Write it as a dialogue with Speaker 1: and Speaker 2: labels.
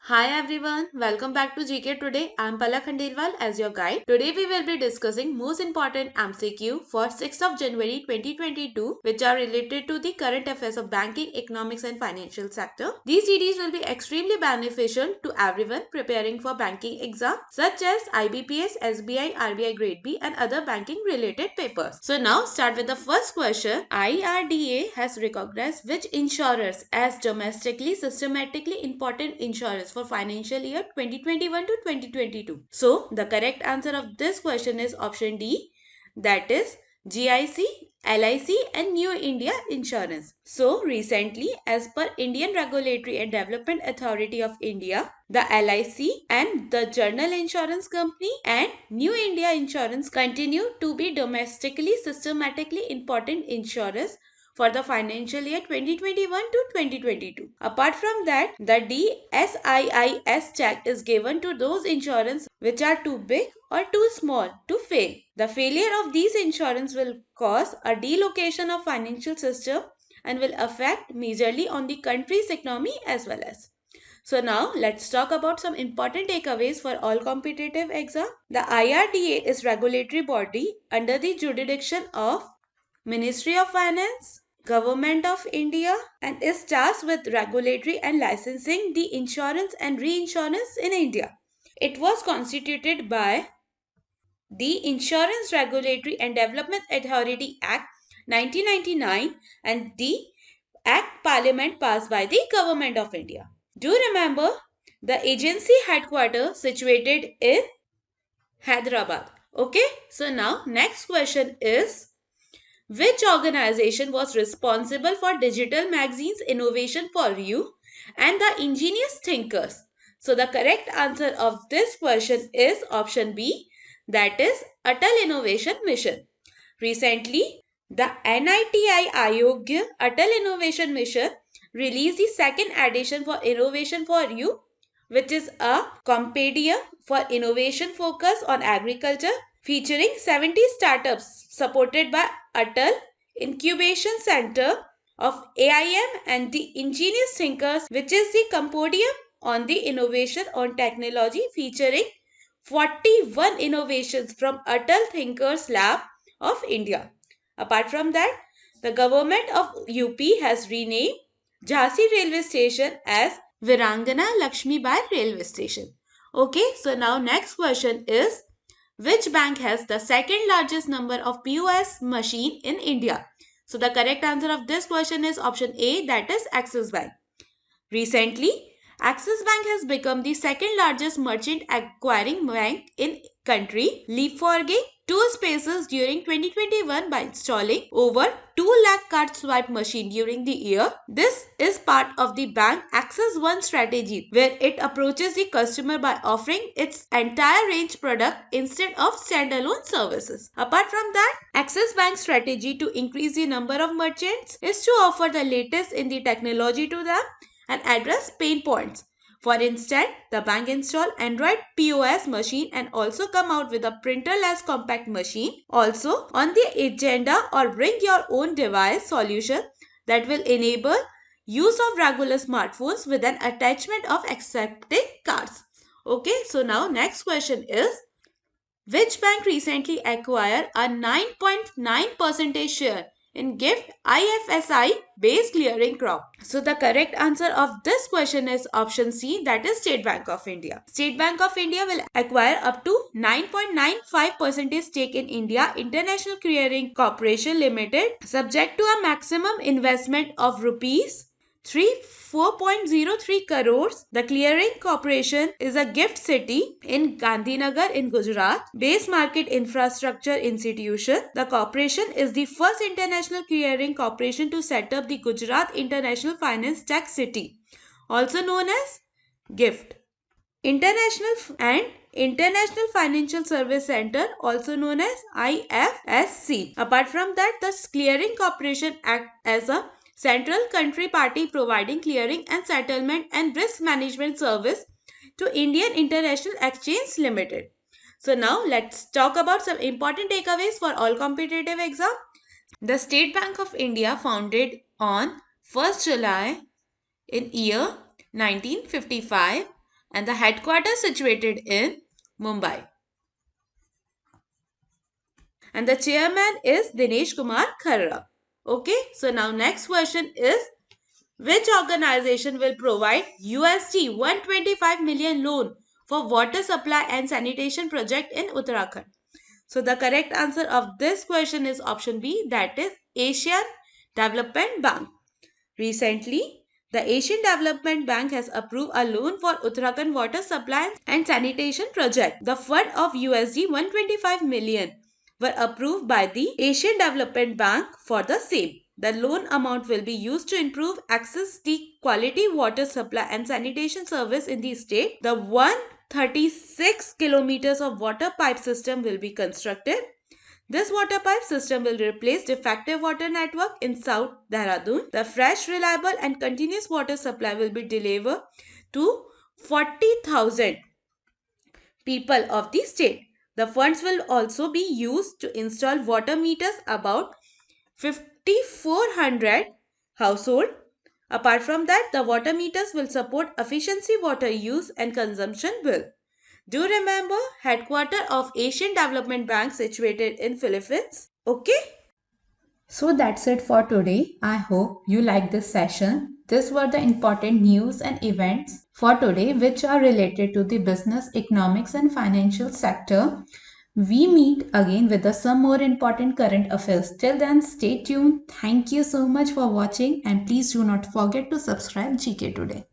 Speaker 1: Hi everyone, welcome back to GK Today. I'm Palak Khandelwal as your guide. Today we will be discussing most important MCQ for 6th of January 2022 which are related to the current affairs of banking, economics and financial sector. These CDs will be extremely beneficial to everyone preparing for banking exam such as IBPS, SBI, RBI Grade B and other banking related papers. So now start with the first question. IRDA has recognized which insurers as domestically systematically important insurers for financial year 2021 to 2022. So the correct answer of this question is option D, that is GIC, LIC and New India Insurance. So recently, as per Indian Regulatory and Development Authority of India, the LIC and the General Insurance Company and New India Insurance continue to be domestically systematically important insurers for the financial year 2021 to 2022. Apart from that, the DSIIS check is given to those insurance which are too big or too small to fail. The failure of these insurance will cause a delocation of financial system and will affect majorly on the country's economy as well as. So now let's talk about some important takeaways for all competitive exam. The IRDA is regulatory body under the jurisdiction of Ministry of Finance, Government of India and is tasked with regulatory and licensing the insurance and reinsurance in India. It was constituted by the Insurance Regulatory and Development Authority Act 1999 and the Act Parliament passed by the Government of India. Do remember the agency headquarters situated in Hyderabad. Okay, so now next question is, which organization was responsible for Digital Magazine's Innovation for You and the Ingenious Thinkers? So the correct answer of this question is option B, that is Atal Innovation Mission. Recently, the NITI Ayog Atal Innovation Mission released the second edition for Innovation for You, which is a compendium for innovation focus on agriculture featuring 70 startups supported by Atal Incubation Center of AIM and the Ingenious Thinkers, which is the compendium on the innovation on technology featuring 41 innovations from Atal Thinkers Lab of India. Apart from that, the government of UP has renamed Jhansi railway station as Virangana Lakshmibai railway station. Okay, so now next question is, which bank has the second largest number of POS machine in India? So the correct answer of this question is option A, that is Axis Bank. Recently, Axis Bank has become the second largest merchant acquiring bank in country, leapfrogging two spaces during 2021 by installing over 2 lakh card swipe machine during the year. This is part of the bank Axis One strategy, where it approaches the customer by offering its entire range product instead of standalone services. Apart from that, Axis Bank's strategy to increase the number of merchants is to offer the latest in the technology to them and address pain points. For instance, the bank installed Android POS machine and also come out with a printerless compact machine. Also on the agenda or bring your own device solution that will enable use of regular smartphones with an attachment of accepting cards. Okay, so now next question is, which bank recently acquired a 9.9% share in GIFT IFSI based clearing crop? So the correct answer of this question is option C, that is State Bank of India. State Bank of India will acquire up to 9.95% stake in India International Clearing Corporation Limited subject to a maximum investment of rupees 4.03 crores. The clearing corporation is a gift city in Gandhinagar in Gujarat based market infrastructure institution. The corporation is the first international clearing corporation to set up the Gujarat International Finance Tech City, also known as GIFT. International Financial Service Center, also known as IFSC. Apart from that, the clearing corporation acts as a central country party providing clearing and settlement and risk management service to Indian International Exchange Limited. So now let's talk about some important takeaways for all competitive exam. The State Bank of India founded on 1st July in year 1955 and the headquarters situated in Mumbai. And the chairman is Dinesh Kumar Kharra. Okay, so now next question is, which organization will provide USD 125 million loan for water supply and sanitation project in Uttarakhand? So the correct answer of this question is option B, that is Asian Development Bank. Recently, the Asian Development Bank has approved a loan for Uttarakhand water supply and sanitation project. The fund of USD 125 million were approved by the Asian Development Bank for the same. The loan amount will be used to improve access to quality water supply and sanitation service in the state. The 136 kilometers of water pipe system will be constructed. This water pipe system will replace defective water network in South Dehradun. The fresh, reliable and continuous water supply will be delivered to 40,000 people of the state. The funds will also be used to install water meters about 5,400 households. Apart from that, the water meters will support efficiency water use and consumption bill. Do remember headquarters of Asian Development Bank situated in Philippines? Okay. So that's it for today. I hope you liked this session. These were the important news and events for today which are related to the business, economics and financial sector. We meet again with some more important current affairs. Till then, stay tuned. Thank you so much for watching and please do not forget to subscribe GK Today.